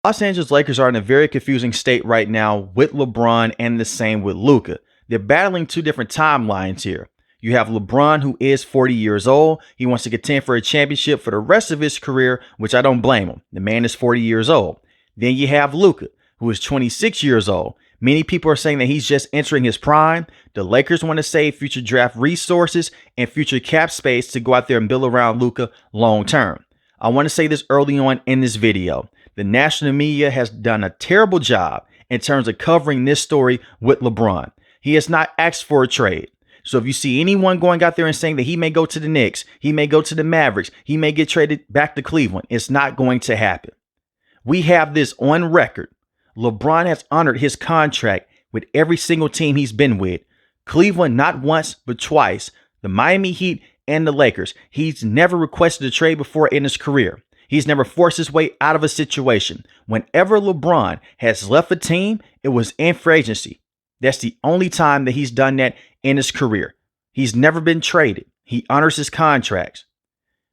Los Angeles Lakers are in a very confusing state right now with LeBron and the same with Luka. They're battling two different timelines here. You have LeBron, who is 40 years old. He wants to contend for a championship for the rest of his career, which I don't blame him. The man is 40 years old. Then you have Luka, who is 26 years old. Many people are saying that he's just entering his prime. The Lakers want to save future draft resources and future cap space to go out there and build around Luka long term. I want to say this early on in this video. The national media has done a terrible job in terms of covering this story with LeBron. He has not asked for a trade. So if you see anyone going out there and saying that he may go to the Knicks, he may go to the Mavericks, he may get traded back to Cleveland, it's not going to happen. We have this on record. LeBron has honored his contract with every single team he's been with. Cleveland not once, but twice. The Miami Heat and the Lakers. He's never requested a trade before in his career. He's never forced his way out of a situation. Whenever LeBron has left a team, it was in free agency. That's the only time that he's done that in his career. He's never been traded. He honors his contracts.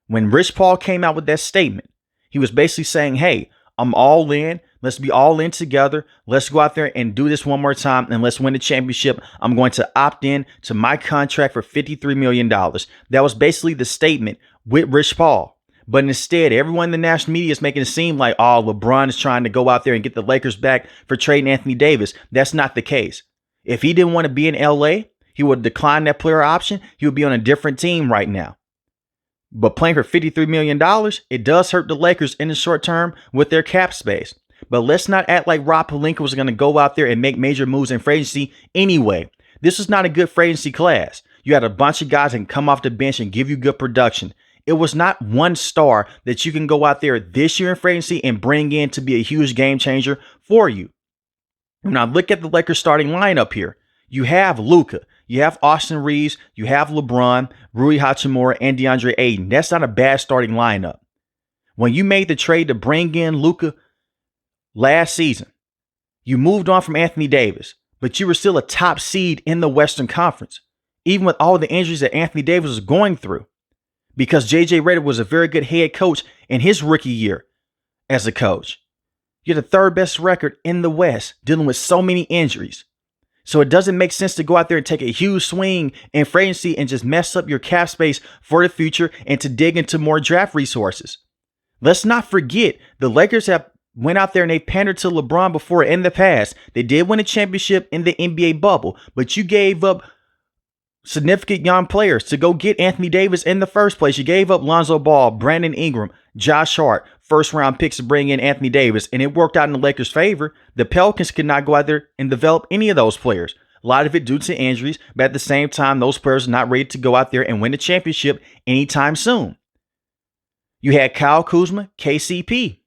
When Rich Paul came out with that statement, he was basically saying, hey, I'm all in. Let's be all in together. Let's go out there and do this one more time and let's win the championship. I'm going to opt in to my contract for $53 million. That was basically the statement with Rich Paul. But instead, everyone in the national media is making it seem like, oh, LeBron is trying to go out there and get the Lakers back for trading Anthony Davis. That's not the case. If he didn't want to be in LA, he would decline that player option. He would be on a different team right now. But playing for $53 million, it does hurt the Lakers in the short term with their cap space. But let's not act like Rob Pelinka was going to go out there and make major moves in free agency anyway. This is not a good free agency class. You had a bunch of guys that can come off the bench and give you good production. It was not one star that you can go out there this year in free agency and bring in to be a huge game changer for you. Now look at the Lakers starting lineup here. You have Luka, you have Austin Reeves, you have LeBron, Rui Hachimura, and DeAndre Ayton. That's not a bad starting lineup. When you made the trade to bring in Luka last season, you moved on from Anthony Davis, but you were still a top seed in the Western Conference, even with all the injuries that Anthony Davis was going through. Because J.J. Redick was a very good head coach in his rookie year as a coach. You had the third best record in the West, dealing with so many injuries. So it doesn't make sense to go out there and take a huge swing in free agency and just mess up your cap space for the future and to dig into more draft resources. Let's not forget, the Lakers have went out there and they pandered to LeBron before in the past. They did win a championship in the NBA bubble, but you gave up significant young players to go get Anthony Davis in the first place. You gave up Lonzo Ball, Brandon Ingram, Josh Hart, first round picks to bring in Anthony Davis, and it worked out in the Lakers' favor. The Pelicans could not go out there and develop any of those players. A lot of it due to injuries, but at the same time, those players are not ready to go out there and win the championship anytime soon. You had Kyle Kuzma, KCP.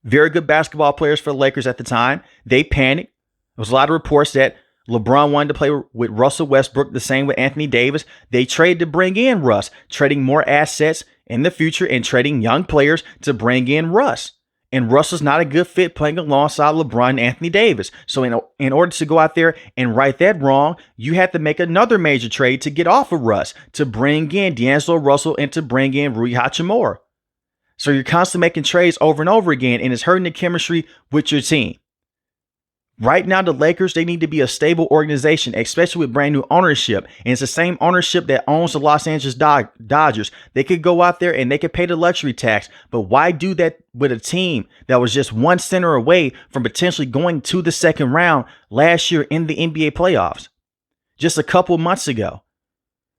Very good basketball players for the Lakers at the time. They panicked. There was a lot of reports that LeBron wanted to play with Russell Westbrook, the same with Anthony Davis. They traded to bring in Russ, trading more assets in the future and trading young players to bring in Russ. And Russ is not a good fit playing alongside LeBron and Anthony Davis. So in order to go out there and right that wrong, you had to make another major trade to get off of Russ, to bring in D'Angelo Russell and to bring in Rui Hachimura. So you're constantly making trades over and over again, and it's hurting the chemistry with your team. Right now, the Lakers, they need to be a stable organization, especially with brand new ownership. And it's the same ownership that owns the Los Angeles Dodgers. They could go out there and they could pay the luxury tax. But why do that with a team that was just one center away from potentially going to the second round last year in the NBA playoffs? Just a couple months ago.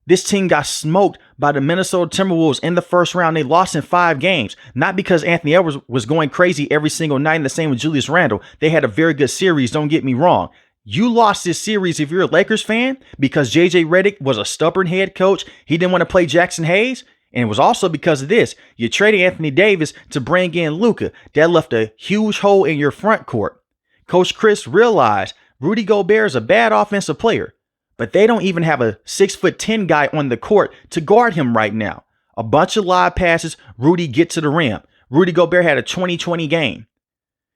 This team got smoked by the Minnesota Timberwolves in the first round. They lost in 5 games, not because Anthony Edwards was going crazy every single night, and the same with Julius Randle. They had a very good series, don't get me wrong. You lost this series if you're a Lakers fan because J.J. Redick was a stubborn head coach. He didn't want to play Jackson Hayes. And it was also because of this. You traded Anthony Davis to bring in Luka. That left a huge hole in your front court. Coach Chris realized Rudy Gobert is a bad offensive player. But they don't even have a 6'10" guy on the court to guard him right now. A bunch of live passes, Rudy get to the rim. Rudy Gobert had a 20-20 game.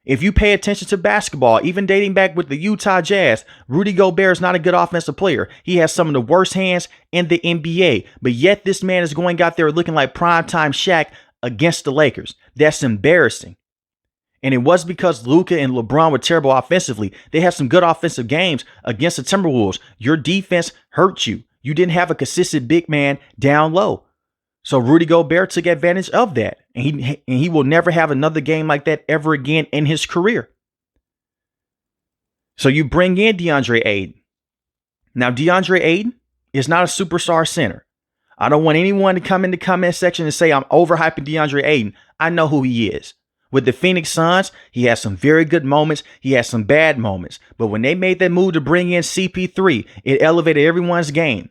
If you pay attention to basketball, even dating back with the Utah Jazz, Rudy Gobert is not a good offensive player. He has some of the worst hands in the NBA. But yet this man is going out there looking like primetime Shaq against the Lakers. That's embarrassing. And it was because Luka and LeBron were terrible offensively. They had some good offensive games against the Timberwolves. Your defense hurt you. You didn't have a consistent big man down low. So Rudy Gobert took advantage of that. And he will never have another game like that ever again in his career. So you bring in DeAndre Ayton. Now, DeAndre Ayton is not a superstar center. I don't want anyone to come in the comment section and say I'm overhyping DeAndre Ayton. I know who he is. With the Phoenix Suns, he has some very good moments. He has some bad moments. But when they made that move to bring in CP3, it elevated everyone's game.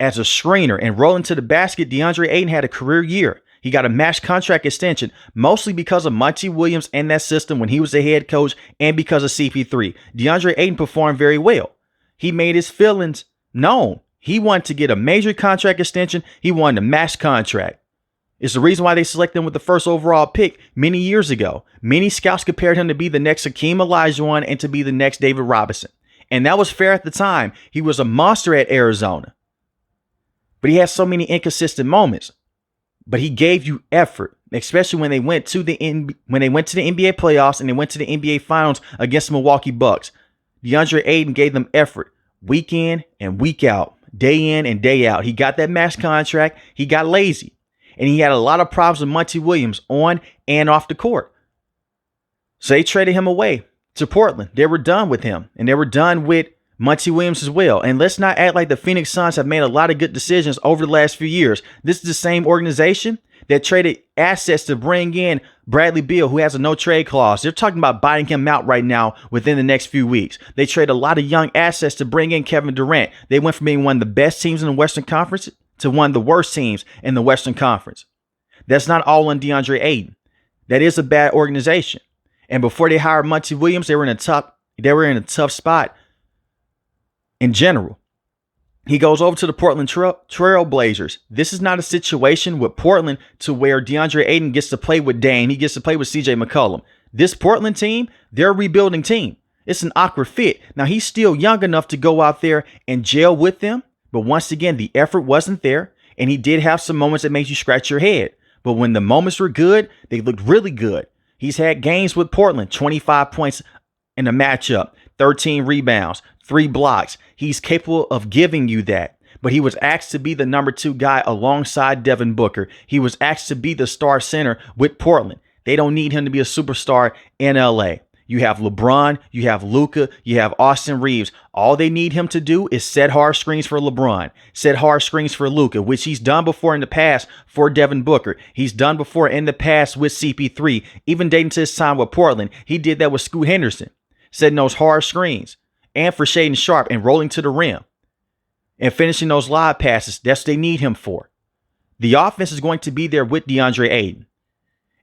As a screener and rolling to the basket, DeAndre Ayton had a career year. He got a max contract extension, mostly because of Monty Williams and that system when he was the head coach and because of CP3. DeAndre Ayton performed very well. He made his feelings known. He wanted to get a major contract extension. He wanted a max contract. It's the reason why they selected him with the first overall pick many years ago. Many scouts compared him to be the next Hakeem Olajuwon and to be the next David Robinson. And that was fair at the time. He was a monster at Arizona. But he had so many inconsistent moments. But he gave you effort, especially when they went to the NBA playoffs and they went to the NBA Finals against the Milwaukee Bucks. DeAndre Ayton gave them effort week in and week out, day in and day out. He got that max contract. He got lazy. And he had a lot of problems with Monty Williams on and off the court. So they traded him away to Portland. They were done with him. And they were done with Monty Williams as well. And let's not act like the Phoenix Suns have made a lot of good decisions over the last few years. This is the same organization that traded assets to bring in Bradley Beal, who has a no trade clause. They're talking about buying him out right now within the next few weeks. They trade a lot of young assets to bring in Kevin Durant. They went from being one of the best teams in the Western Conference to one of the worst teams in the Western Conference. That's not all on DeAndre Ayton. That is a bad organization. And before they hired Monty Williams, they were in a tough spot in general. He goes over to the Portland Trail Blazers. This is not a situation with Portland to where DeAndre Ayton gets to play with Dame. He gets to play with CJ McCollum. This Portland team, they're a rebuilding team. It's an awkward fit. Now, he's still young enough to go out there and gel with them. But once again, the effort wasn't there. And he did have some moments that made you scratch your head. But when the moments were good, they looked really good. He's had games with Portland, 25 points in a matchup, 13 rebounds, 3 blocks. He's capable of giving you that. But he was asked to be the number 2 guy alongside Devin Booker. He was asked to be the star center with Portland. They don't need him to be a superstar in LA. You have LeBron, you have Luka, you have Austin Reeves. All they need him to do is set hard screens for LeBron, set hard screens for Luka, which he's done before in the past for Devin Booker. He's done before in the past with CP3, even dating to his time with Portland. He did that with Scoot Henderson, setting those hard screens and for Shaedon Sharpe and rolling to the rim and finishing those live passes. That's what they need him for. The offense is going to be there with DeAndre Ayton.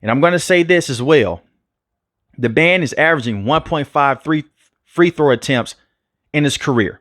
And I'm going to say this as well. The man is averaging 1.53 free throw attempts in his career.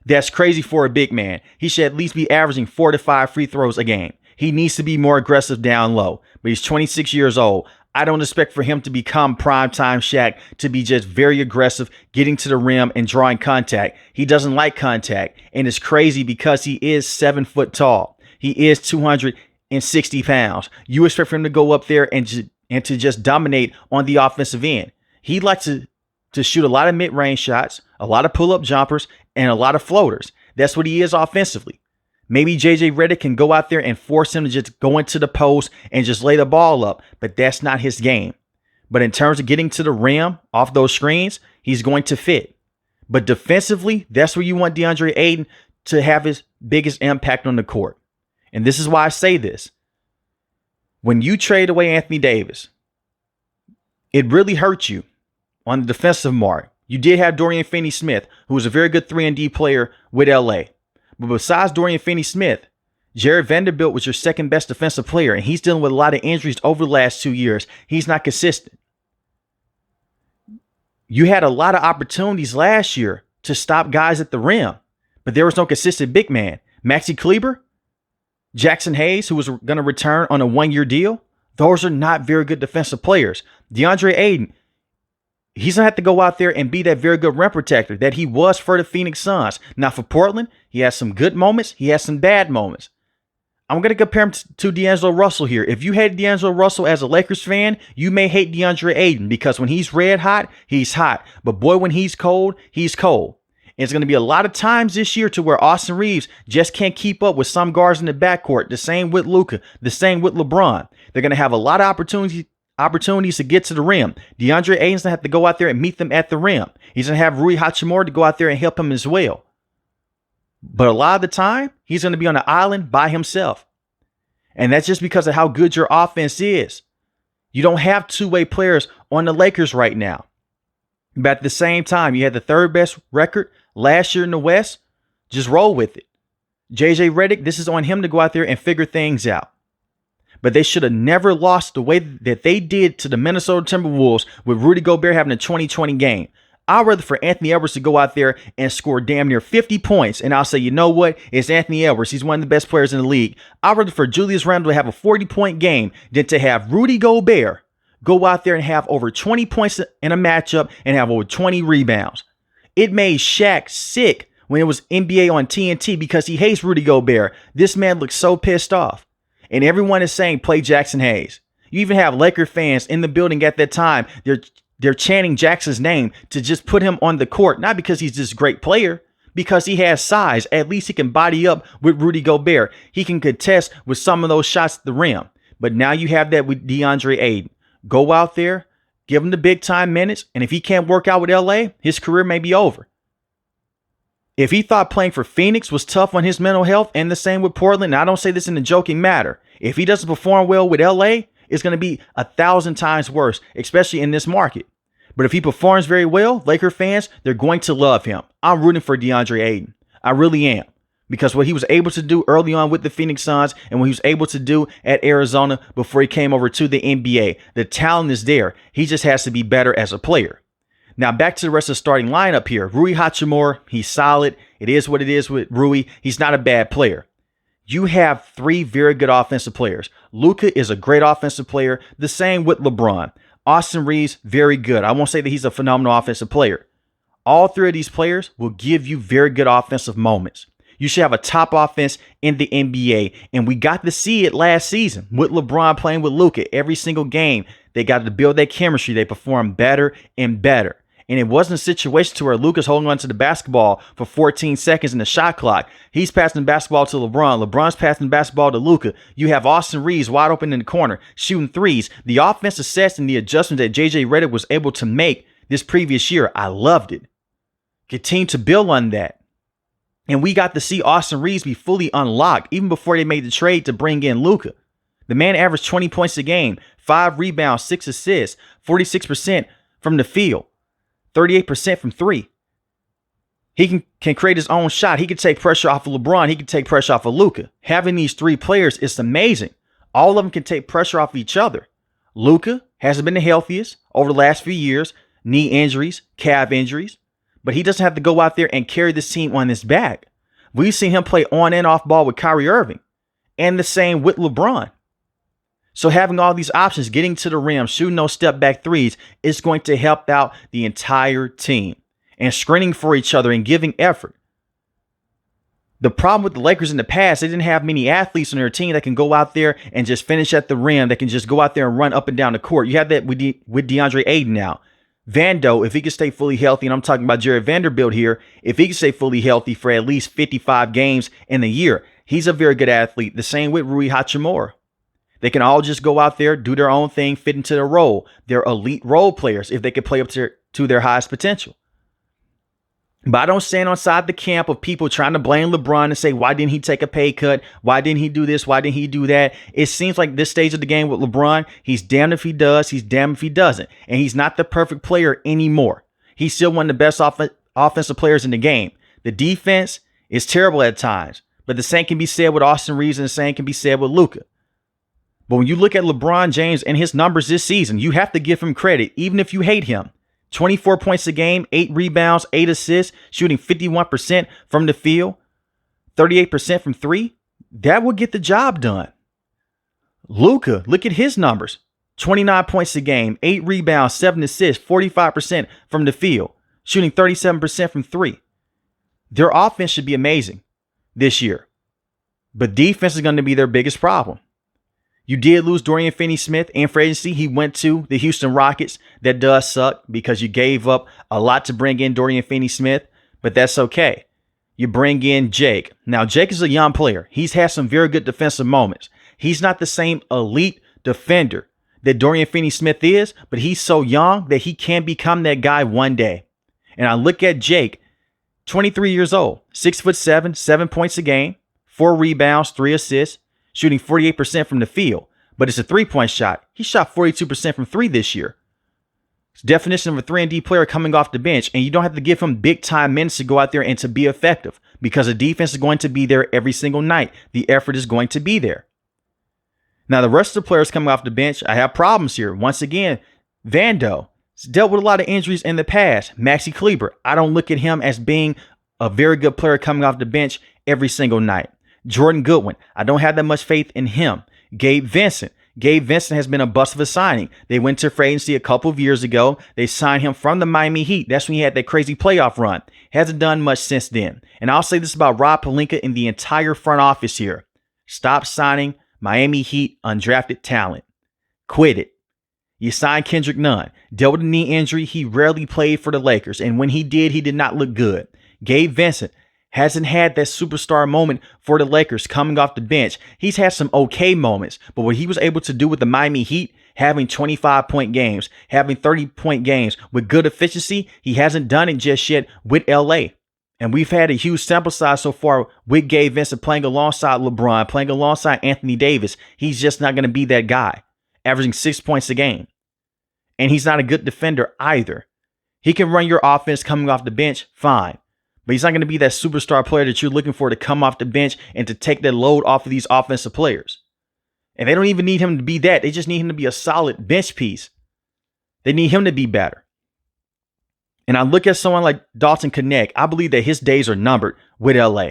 That's crazy for a big man. He should at least be averaging 4 to 5 free throws a game. He needs to be more aggressive down low, but he's 26 years old. I don't expect for him to become primetime Shaq, to be just very aggressive, getting to the rim and drawing contact. He doesn't like contact, and it's crazy because he is 7 foot tall. He is 260 pounds. You expect for him to go up there and to just dominate on the offensive end. He likes to shoot a lot of mid-range shots, a lot of pull-up jumpers, and a lot of floaters. That's what he is offensively. Maybe JJ Redick can go out there and force him to just go into the post and just lay the ball up, but that's not his game. But in terms of getting to the rim off those screens, he's going to fit. But defensively, that's where you want DeAndre Ayton to have his biggest impact on the court. And this is why I say this. When you trade away Anthony Davis, it really hurt you on the defensive mark. You did have Dorian Finney-Smith, who was a very good 3-and-D player with LA. But besides Dorian Finney-Smith, Jared Vanderbilt was your second best defensive player, and he's dealing with a lot of injuries over the last 2 years. He's not consistent. You had a lot of opportunities last year to stop guys at the rim, but there was no consistent big man. Maxi Kleber, Jackson Hayes, who was going to return on a 1-year deal, those are not very good defensive players. DeAndre Ayton, he's going to have to go out there and be that very good rim protector that he was for the Phoenix Suns. Now for Portland, he has some good moments. He has some bad moments. I'm going to compare him to D'Angelo Russell here. If you hate D'Angelo Russell as a Lakers fan, you may hate DeAndre Ayton because when he's red hot, he's hot. But boy, when he's cold, he's cold. And it's going to be a lot of times this year to where Austin Reeves just can't keep up with some guards in the backcourt. The same with Luka, the same with LeBron. They're going to have a lot of opportunities to get to the rim. DeAndre Ayton's going to have to go out there and meet them at the rim. He's going to have Rui Hachimura to go out there and help him as well. But a lot of the time, he's going to be on the island by himself. And that's just because of how good your offense is. You don't have two-way players on the Lakers right now. But at the same time, you had the third best record last year in the West. Just roll with it. JJ Redick, this is on him to go out there and figure things out. But they should have never lost the way that they did to the Minnesota Timberwolves with Rudy Gobert having a 2020 game. I'd rather for Anthony Edwards to go out there and score damn near 50 points. And I'll say, you know what? It's Anthony Edwards. He's one of the best players in the league. I'd rather for Julius Randle to have a 40-point game than to have Rudy Gobert go out there and have over 20 points in a matchup and have over 20 rebounds. It made Shaq sick when it was NBA on TNT because he hates Rudy Gobert. This man looks so pissed off. And everyone is saying, play Jackson Hayes. You even have Laker fans in the building at that time. They're chanting Jackson's name to just put him on the court, not because he's this great player, because he has size. At least he can body up with Rudy Gobert. He can contest with some of those shots at the rim. But now you have that with DeAndre Ayton. Go out there, give him the big time minutes, and if he can't work out with LA, his career may be over. If he thought playing for Phoenix was tough on his mental health, and the same with Portland, and I don't say this in a joking matter, if he doesn't perform well with LA, it's going to be 1,000 times worse, especially in this market. But if he performs very well, Laker fans, they're going to love him. I'm rooting for DeAndre Ayton. I really am. Because what he was able to do early on with the Phoenix Suns and what he was able to do at Arizona before he came over to the NBA, the talent is there. He just has to be better as a player. Now back to the rest of the starting lineup here. Rui Hachimura, he's solid. It is what it is with Rui. He's not a bad player. You have three very good offensive players. Luka is a great offensive player. The same with LeBron. Austin Reeves, very good. I won't say that he's a phenomenal offensive player. All three of these players will give you very good offensive moments. You should have a top offense in the NBA. And we got to see it last season with LeBron playing with Luka. Every single game, they got to build that chemistry. They perform better and better. And it wasn't a situation to where Luka's holding on to the basketball for 14 seconds in the shot clock. He's passing the basketball to LeBron. LeBron's passing the basketball to Luka. You have Austin Reeves wide open in the corner, shooting threes. The offensive sets and the adjustment that JJ Redick was able to make this previous year, I loved it. Continue to build on that. And we got to see Austin Reeves be fully unlocked even before they made the trade to bring in Luka. The man averaged 20 points a game, 5 rebounds, 6 assists, 46% from the field. 38% from three. He can create his own shot. He can take pressure off of LeBron. He can take pressure off of Luka. Having these three players is amazing. All of them can take pressure off each other. Luka hasn't been the healthiest over the last few years. Knee injuries, calf injuries. But he doesn't have to go out there and carry this team on his back. We've seen him play on and off ball with Kyrie Irving. And the same with LeBron. So having all these options, getting to the rim, shooting those step back threes is going to help out the entire team and screening for each other and giving effort. The problem with the Lakers in the past, they didn't have many athletes on their team that can go out there and just finish at the rim. That can just go out there and run up and down the court. You have that with DeAndre Ayton now. Vando, if he can stay fully healthy, and I'm talking about Jared Vanderbilt here, if he can stay fully healthy for at least 55 games in a year, he's a very good athlete. The same with Rui Hachimura. They can all just go out there, do their own thing, fit into their role. They're elite role players if they can play up to their highest potential. But I don't stand on side the camp of people trying to blame LeBron and say, why didn't he take a pay cut? Why didn't he do this? Why didn't he do that? It seems like this stage of the game with LeBron, he's damned if he does, he's damned if he doesn't. And he's not the perfect player anymore. He's still one of the best offensive players in the game. The defense is terrible at times, but the same can be said with Austin Reeves and the same can be said with Luka. But when you look at LeBron James and his numbers this season, you have to give him credit, even if you hate him. 24 points a game, 8 rebounds, 8 assists, shooting 51% from the field, 38% from three. That will get the job done. Luka, look at his numbers. 29 points a game, 8 rebounds, 7 assists, 45% from the field, shooting 37% from three. Their offense should be amazing this year. But defense is going to be their biggest problem. You did lose Dorian Finney-Smith in free agency. He went to the Houston Rockets. That does suck because you gave up a lot to bring in Dorian Finney-Smith, but that's okay. You bring in Jake. Now, Jake is a young player. He's had some very good defensive moments. He's not the same elite defender that Dorian Finney-Smith is, but he's so young that he can become that guy one day. And I look at Jake, 23 years old, 6'7", 7 points a game, 4 rebounds, 3 assists, shooting 48% from the field, but it's a three-point shot. He shot 42% from three this year. It's definition of a 3-and-D player coming off the bench, and you don't have to give him big-time minutes to go out there and to be effective because the defense is going to be there every single night. The effort is going to be there. Now, the rest of the players coming off the bench, I have problems here. Once again, Vando has dealt with a lot of injuries in the past. Maxi Kleber, I don't look at him as being a very good player coming off the bench every single night. Jordan Goodwin, I don't have that much faith in him. Gabe Vincent has been a bust of a signing. They went to free agency a couple of years ago. They signed him from the Miami Heat. That's when he had that crazy playoff run. Hasn't done much since then. And I'll say this about Rob Pelinka and the entire front office here. Stop signing Miami Heat undrafted talent. Quit it. You signed Kendrick Nunn. Dealt with a knee injury. He rarely played for the Lakers. And when he did not look good. Gabe Vincent hasn't had that superstar moment for the Lakers coming off the bench. He's had some okay moments, but what he was able to do with the Miami Heat, having 25-point games, having 30-point games with good efficiency, he hasn't done it just yet with LA. And we've had a huge sample size so far with Gabe Vincent playing alongside LeBron, playing alongside Anthony Davis. He's just not going to be that guy, averaging 6 points a game. And he's not a good defender either. He can run your offense coming off the bench, fine. But he's not going to be that superstar player that you're looking for to come off the bench and to take that load off of these offensive players. And they don't even need him to be that. They just need him to be a solid bench piece. They need him to be better. And I look at someone like Dalton Knecht. I believe that his days are numbered with LA.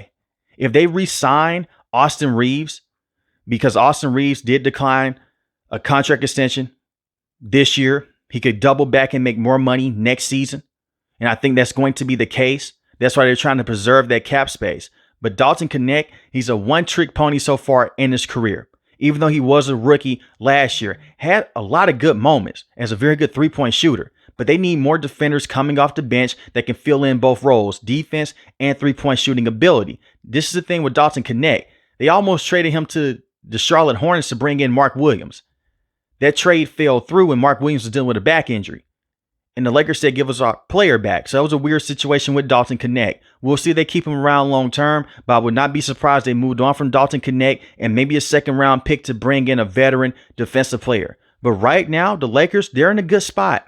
If they re-sign Austin Reeves, because Austin Reeves did decline a contract extension this year, he could double back and make more money next season. And I think that's going to be the case. That's why they're trying to preserve that cap space. But Dalton Knecht, he's a one-trick pony so far in his career. Even though he was a rookie last year, had a lot of good moments as a very good three-point shooter. But they need more defenders coming off the bench that can fill in both roles, defense and three-point shooting ability. This is the thing with Dalton Knecht. They almost traded him to the Charlotte Hornets to bring in Mark Williams. That trade fell through when Mark Williams was dealing with a back injury. And the Lakers said, give us our player back. So that was a weird situation with Dalton Knecht. We'll see if they keep him around long term, but I would not be surprised they moved on from Dalton Knecht and maybe a second round pick to bring in a veteran defensive player. But right now, the Lakers, they're in a good spot.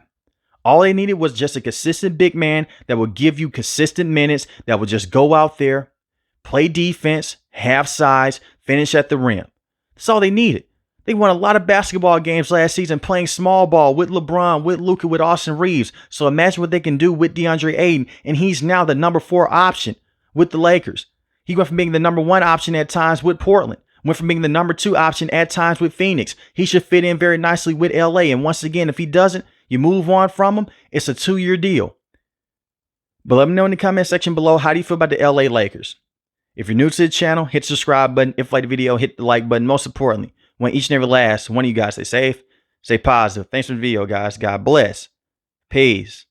All they needed was just a consistent big man that would give you consistent minutes, that would just go out there, play defense, have size, finish at the rim. That's all they needed. They won a lot of basketball games last season playing small ball with LeBron, with Luka, with Austin Reeves. So imagine what they can do with DeAndre Ayton. And he's now the number 4 option with the Lakers. He went from being the number 1 option at times with Portland. Went from being the number 2 option at times with Phoenix. He should fit in very nicely with LA. And once again, if he doesn't, you move on from him. It's a 2-year deal. But let me know in the comment section below, how do you feel about the LA Lakers? If you're new to the channel, hit the subscribe button. If you like the video, hit the like button. Most importantly, want each and every last one of you guys stay safe, stay positive. Thanks for the video, guys. God bless. Peace.